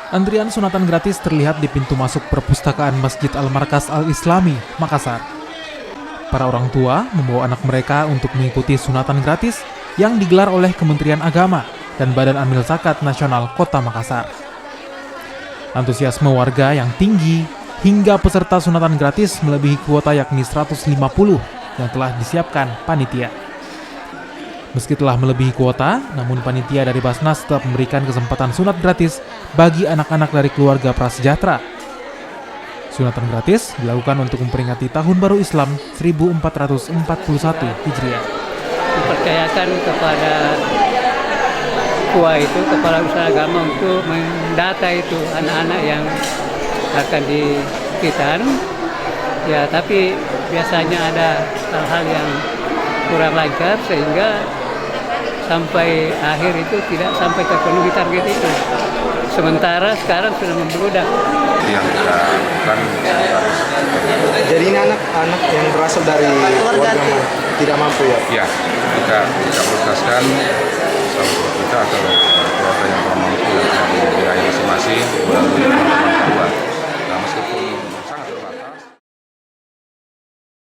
Antrian sunatan gratis terlihat di pintu masuk perpustakaan Masjid Al-Markas Al-Islami, Makassar. Para orang tua membawa anak mereka untuk mengikuti sunatan gratis yang digelar oleh Kementerian Agama dan Badan Amil Zakat Nasional Kota Makassar. Antusiasme warga yang tinggi hingga peserta sunatan gratis melebihi kuota yakni 150 yang telah disiapkan panitia. Meski telah melebihi kuota, namun panitia dari Basnas tetap memberikan kesempatan sunat gratis bagi anak-anak dari keluarga prasejahtera. Sunatan gratis dilakukan untuk memperingati Tahun Baru Islam 1441 Hijriah. Dipercayakan kepada KUA itu, Kepala Usaha Agama, untuk mendata itu anak-anak yang akan dikitan. Ya, tapi biasanya ada hal-hal yang kurang lancar sehingga sampai akhir itu tidak sampai terpenuhi target itu. Sementara sekarang sudah membludak. Yang kita lakukan Jadi ini anak-anak yang berasal dari keluarga tidak mampu ya? ya kita prioritaskan saudara kita atau keluarga yang kurang mampu yang ada di wilayah masing-masing